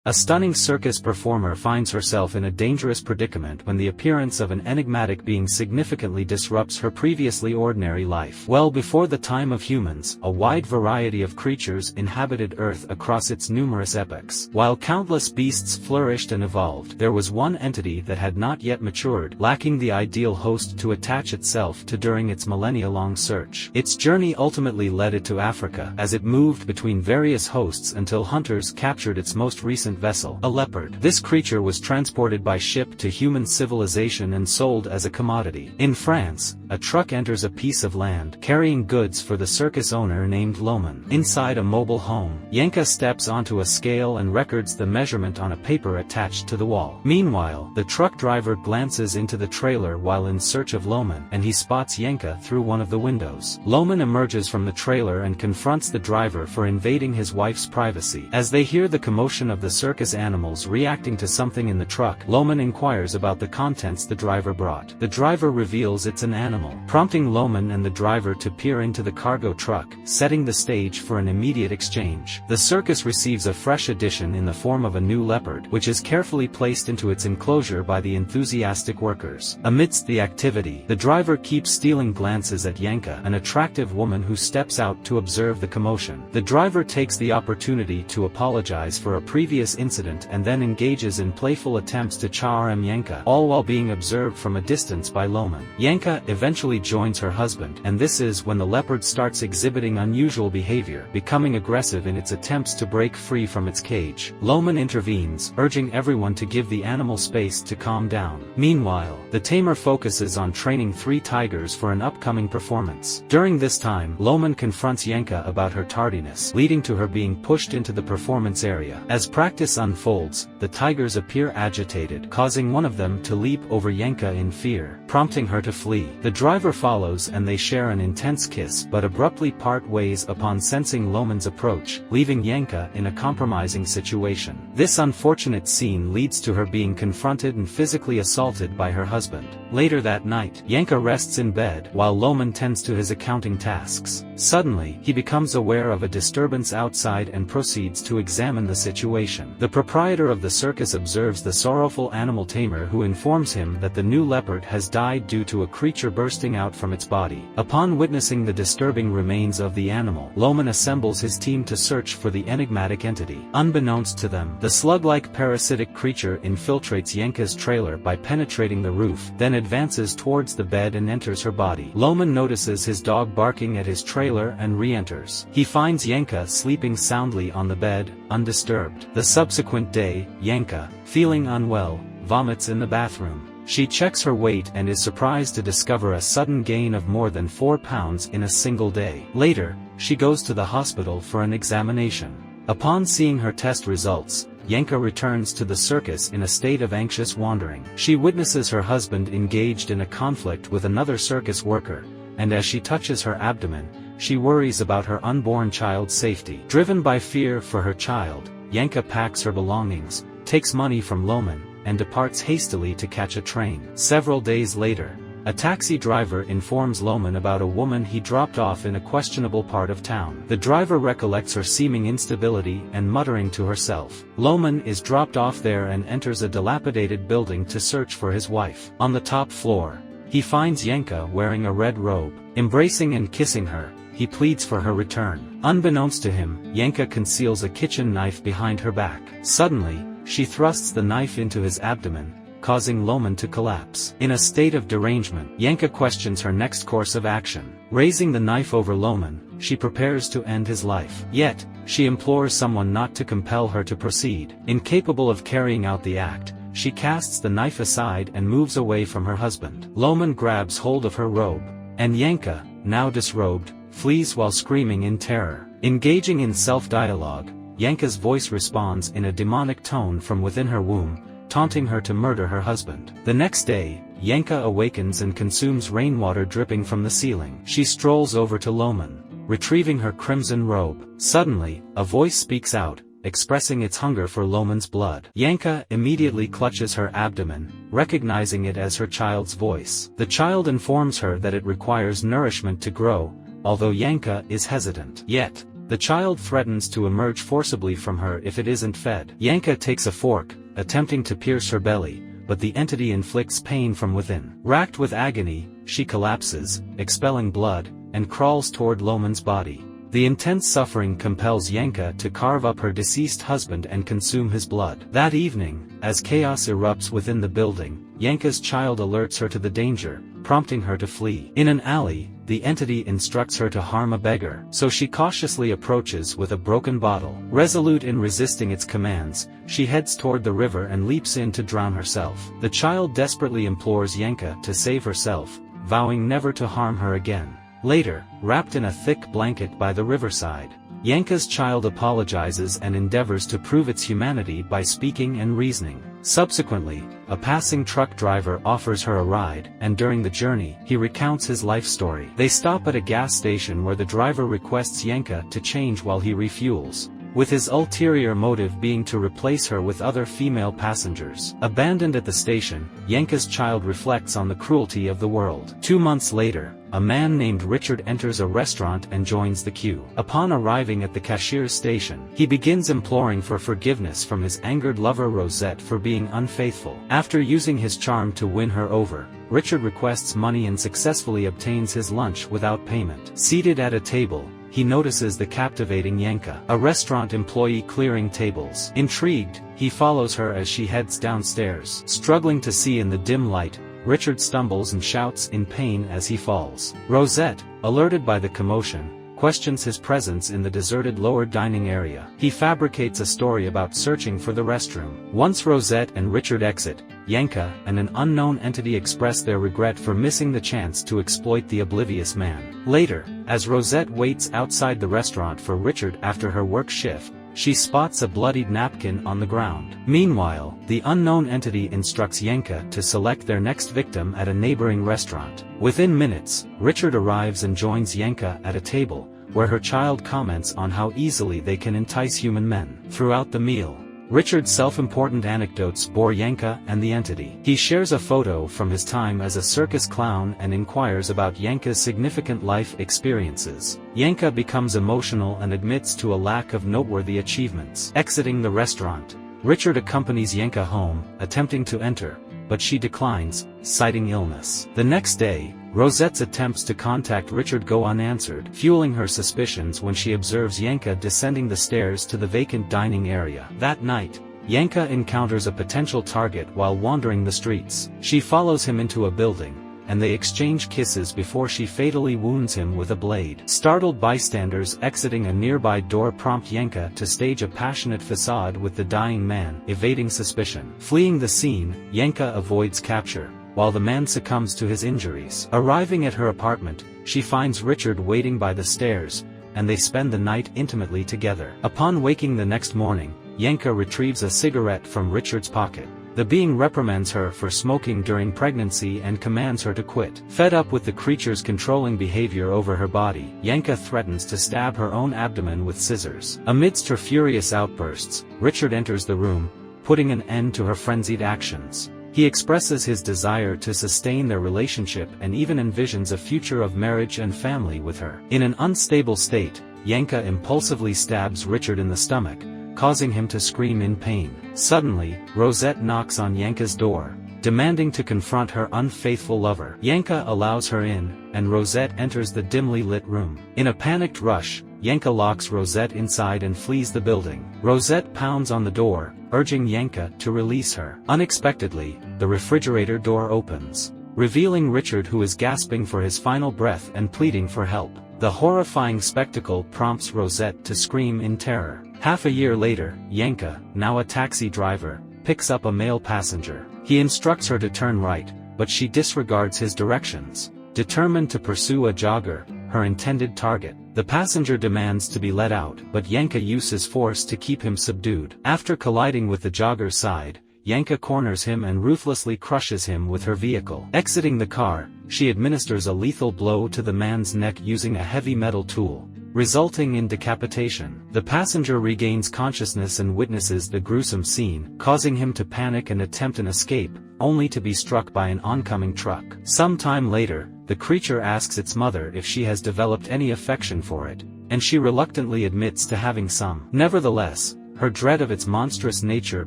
A stunning circus performer finds herself in a dangerous predicament when the appearance of an enigmatic being significantly disrupts her previously ordinary life. Well before the time of humans, a wide variety of creatures inhabited Earth across its numerous epochs. While countless beasts flourished and evolved, there was one entity that had not yet matured, lacking the ideal host to attach itself to during its millennia-long search. Its journey ultimately led it to Africa, as it moved between various hosts until hunters captured its most recent vessel, a leopard. This creature was transported by ship to human civilization and sold as a commodity. In France, a truck enters a piece of land, carrying goods for the circus owner named Loman. Inside a mobile home, Yenka steps onto a scale and records the measurement on a paper attached to the wall. Meanwhile, the truck driver glances into the trailer while in search of Loman, and he spots Yenka through one of the windows. Loman emerges from the trailer and confronts the driver for invading his wife's privacy. As they hear the commotion of the circus animals reacting to something in the truck, Loman inquires about the contents the driver brought. The driver reveals it's an animal, prompting Loman and the driver to peer into the cargo truck, setting the stage for an immediate exchange. The circus receives a fresh addition in the form of a new leopard, which is carefully placed into its enclosure by the enthusiastic workers. Amidst the activity, the driver keeps stealing glances at Yenka, an attractive woman who steps out to observe the commotion. The driver takes the opportunity to apologize for a previous incident and then engages in playful attempts to charm Yenka, all while being observed from a distance by Loman. Yenka eventually joins her husband, and this is when the leopard starts exhibiting unusual behavior, becoming aggressive in its attempts to break free from its cage. Loman intervenes, urging everyone to give the animal space to calm down. Meanwhile, the tamer focuses on training 3 tigers for an upcoming performance. During this time, Loman confronts Yenka about her tardiness, leading to her being pushed into the performance area. As practice unfolds, the tigers appear agitated, causing one of them to leap over Yenka in fear, prompting her to flee. The driver follows and they share an intense kiss but abruptly part ways upon sensing Loman's approach, leaving Yenka in a compromising situation. This unfortunate scene leads to her being confronted and physically assaulted by her husband. Later that night, Yenka rests in bed while Loman tends to his accounting tasks. Suddenly, he becomes aware of a disturbance outside and proceeds to examine the situation. The proprietor of the circus observes the sorrowful animal tamer, who informs him that the new leopard has died due to a creature bursting out from its body. Upon witnessing the disturbing remains of the animal, Loman assembles his team to search for the enigmatic entity. Unbeknownst to them, the slug-like parasitic creature infiltrates Yenka's trailer by penetrating the roof, then advances towards the bed and enters her body. Loman notices his dog barking at his trailer and re-enters. He finds Yenka sleeping soundly on the bed, undisturbed. The subsequent day, Yenka, feeling unwell, vomits in the bathroom. She checks her weight and is surprised to discover a sudden gain of more than 4 pounds in a single day. Later, she goes to the hospital for an examination. Upon seeing her test results, Yenka returns to the circus in a state of anxious wandering. She witnesses her husband engaged in a conflict with another circus worker, and as she touches her abdomen, she worries about her unborn child's safety. Driven by fear for her child, Yenka packs her belongings, takes money from Loman, and departs hastily to catch a train. Several days later, a taxi driver informs Loman about a woman he dropped off in a questionable part of town. The driver recollects her seeming instability and muttering to herself. Loman is dropped off there and enters a dilapidated building to search for his wife. On the top floor, he finds Yenka wearing a red robe. Embracing and kissing her, he pleads for her return. Unbeknownst to him, Yenka conceals a kitchen knife behind her back. Suddenly, she thrusts the knife into his abdomen, causing Loman to collapse. In a state of derangement, Yenka questions her next course of action. Raising the knife over Loman, she prepares to end his life. Yet, she implores someone not to compel her to proceed. Incapable of carrying out the act, she casts the knife aside and moves away from her husband. Loman grabs hold of her robe, and Yenka, now disrobed, flees while screaming in terror. Engaging in self-dialogue, Yenka's voice responds in a demonic tone from within her womb, taunting her to murder her husband. The next day, Yenka awakens and consumes rainwater dripping from the ceiling. She strolls over to Loman, retrieving her crimson robe. Suddenly, a voice speaks out, expressing its hunger for Loman's blood. Yenka immediately clutches her abdomen, recognizing it as her child's voice. The child informs her that it requires nourishment to grow, although Yenka is hesitant. Yet, The child threatens to emerge forcibly from her if it isn't fed. Yanka takes a fork, attempting to pierce her belly, but the entity inflicts pain from within. Racked with agony, she collapses, expelling blood, and crawls toward Loman's body. The intense suffering compels Yanka to carve up her deceased husband and consume his blood. That evening, as chaos erupts within the building, Yanka's child alerts her to the danger, prompting her to flee. In an alley, the entity instructs her to harm a beggar, so she cautiously approaches with a broken bottle. Resolute in resisting its commands, she heads toward the river and leaps in to drown herself. The child desperately implores Yanka to save herself, vowing never to harm her again. Later, wrapped in a thick blanket by the riverside, Yanka's child apologizes and endeavors to prove its humanity by speaking and reasoning. Subsequently, a passing truck driver offers her a ride, and during the journey, he recounts his life story. They stop at a gas station where the driver requests Yanka to change while he refuels, with his ulterior motive being to replace her with other female passengers. Abandoned at the station, Yanka's child reflects on the cruelty of the world. 2 months later, a man named Richard enters a restaurant and joins the queue. Upon arriving at the cashier's station, he begins imploring for forgiveness from his angered lover Rosette for being unfaithful. After using his charm to win her over, Richard requests money and successfully obtains his lunch without payment. Seated at a table, he notices the captivating Yanka, a restaurant employee clearing tables. Intrigued, he follows her as she heads downstairs. Struggling to see in the dim light, Richard stumbles and shouts in pain as he falls. Rosette, alerted by the commotion, questions his presence in the deserted lower dining area. He fabricates a story about searching for the restroom. Once Rosette and Richard exit, Yanka and an unknown entity express their regret for missing the chance to exploit the oblivious man. Later, as Rosette waits outside the restaurant for Richard after her work shift, she spots a bloodied napkin on the ground. Meanwhile, the unknown entity instructs Yanka to select their next victim at a neighboring restaurant. Within minutes, Richard arrives and joins Yanka at a table, where her child comments on how easily they can entice human men. Throughout the meal, Richard's self-important anecdotes bore Yanka and the entity. He shares a photo from his time as a circus clown and inquires about Yanka's significant life experiences. Yanka becomes emotional and admits to a lack of noteworthy achievements. Exiting the restaurant, Richard accompanies Yanka home, attempting to enter, but she declines, citing illness. The next day, Rosette's attempts to contact Richard go unanswered, fueling her suspicions when she observes Yanka descending the stairs to the vacant dining area. That night, Yanka encounters a potential target while wandering the streets. She follows him into a building, and they exchange kisses before she fatally wounds him with a blade. Startled bystanders exiting a nearby door prompt Yanka to stage a passionate facade with the dying man, evading suspicion. Fleeing the scene, Yanka avoids capture, while the man succumbs to his injuries. Arriving at her apartment, she finds Richard waiting by the stairs, and they spend the night intimately together. Upon waking the next morning, Yanka retrieves a cigarette from Richard's pocket. The being reprimands her for smoking during pregnancy and commands her to quit. Fed up with the creature's controlling behavior over her body, Yanka threatens to stab her own abdomen with scissors. Amidst her furious outbursts, Richard enters the room, putting an end to her frenzied actions. He expresses his desire to sustain their relationship and even envisions a future of marriage and family with her. In an unstable state, Yanka impulsively stabs Richard in the stomach, causing him to scream in pain. Suddenly, Rosette knocks on Yanka's door, demanding to confront her unfaithful lover. Yanka allows her in, and Rosette enters the dimly lit room. In a panicked rush, Yanka locks Rosette inside and flees the building. Rosette pounds on the door, urging Yanka to release her. Unexpectedly, the refrigerator door opens, revealing Richard, who is gasping for his final breath and pleading for help. The horrifying spectacle prompts Rosette to scream in terror. Half a year later, Yanka, now a taxi driver, picks up a male passenger. He instructs her to turn right, but she disregards his directions. Determined to pursue a jogger, her intended target, the passenger demands to be let out, but Yanka uses force to keep him subdued. After colliding with the jogger's side, Yanka corners him and ruthlessly crushes him with her vehicle. Exiting the car, she administers a lethal blow to the man's neck using a heavy metal tool, resulting in decapitation. The passenger regains consciousness and witnesses the gruesome scene, causing him to panic and attempt an escape, only to be struck by an oncoming truck. Some time later, the creature asks its mother if she has developed any affection for it, and she reluctantly admits to having some. Nevertheless, her dread of its monstrous nature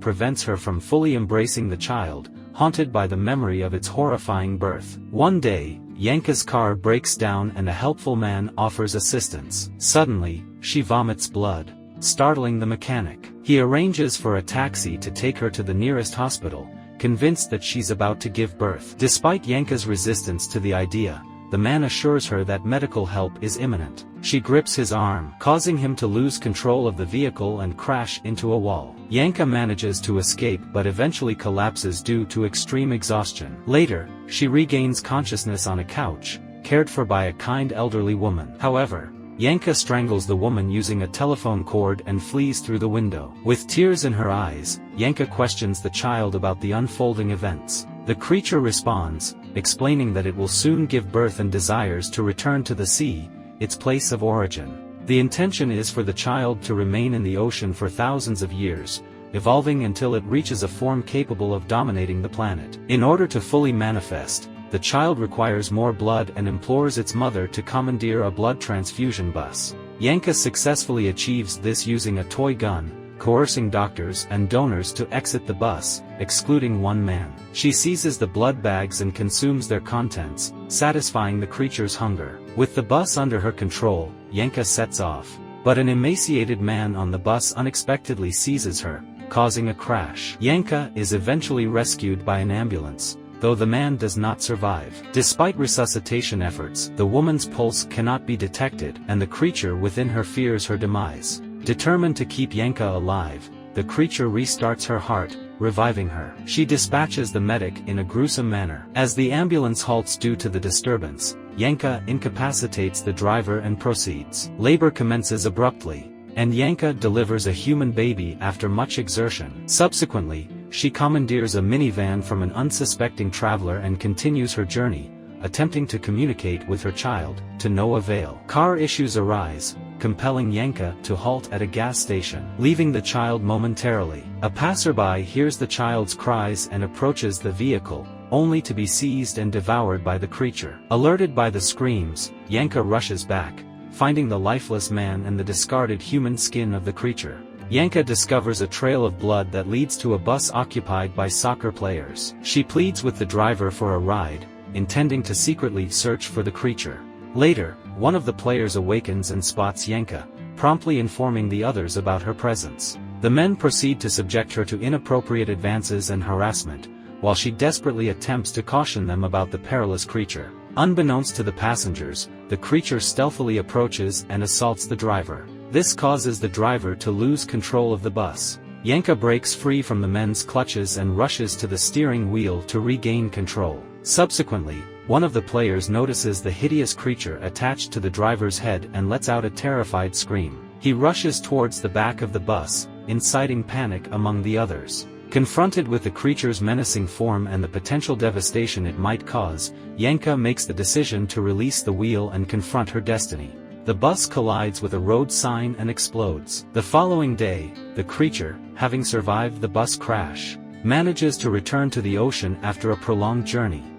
prevents her from fully embracing the child, haunted by the memory of its horrifying birth. One day, Yanka's car breaks down and a helpful man offers assistance. Suddenly, she vomits blood, startling the mechanic. He arranges for a taxi to take her to the nearest hospital, convinced that she's about to give birth. Despite Yanka's resistance to the idea, the man assures her that medical help is imminent. She grips his arm, causing him to lose control of the vehicle and crash into a wall. Yanka manages to escape but eventually collapses due to extreme exhaustion. Later, she regains consciousness on a couch, cared for by a kind elderly woman. However, Yanka strangles the woman using a telephone cord and flees through the window. With tears in her eyes, Yanka questions the child about the unfolding events. The creature responds, explaining that it will soon give birth and desires to return to the sea, its place of origin. The intention is for the child to remain in the ocean for thousands of years, evolving until it reaches a form capable of dominating the planet. In order to fully manifest, the child requires more blood and implores its mother to commandeer a blood transfusion bus. Yanka successfully achieves this using a toy gun, coercing doctors and donors to exit the bus, excluding one man. She seizes the blood bags and consumes their contents, satisfying the creature's hunger. With the bus under her control, Yanka sets off, but an emaciated man on the bus unexpectedly seizes her, causing a crash. Yanka is eventually rescued by an ambulance, though the man does not survive. Despite resuscitation efforts, the woman's pulse cannot be detected, and the creature within her fears her demise. Determined to keep Yanka alive, the creature restarts her heart, reviving her. She dispatches the medic in a gruesome manner. As the ambulance halts due to the disturbance, Yanka incapacitates the driver and proceeds. Labor commences abruptly, and Yanka delivers a human baby after much exertion. Subsequently, she commandeers a minivan from an unsuspecting traveler and continues her journey, attempting to communicate with her child, to no avail. Car issues arise, compelling Yanka to halt at a gas station, leaving the child momentarily. A passerby hears the child's cries and approaches the vehicle, only to be seized and devoured by the creature. Alerted by the screams, Yanka rushes back, finding the lifeless man and the discarded human skin of the creature. Yanka discovers a trail of blood that leads to a bus occupied by soccer players. She pleads with the driver for a ride, intending to secretly search for the creature. Later, one of the players awakens and spots Yanka, promptly informing the others about her presence. The men proceed to subject her to inappropriate advances and harassment, while she desperately attempts to caution them about the perilous creature. Unbeknownst to the passengers, the creature stealthily approaches and assaults the driver. This causes the driver to lose control of the bus. Yanka breaks free from the men's clutches and rushes to the steering wheel to regain control. Subsequently, one of the players notices the hideous creature attached to the driver's head and lets out a terrified scream. He rushes towards the back of the bus, inciting panic among the others. Confronted with the creature's menacing form and the potential devastation it might cause, Yanka makes the decision to release the wheel and confront her destiny. The bus collides with a road sign and explodes. The following day, the creature, having survived the bus crash, manages to return to the ocean after a prolonged journey.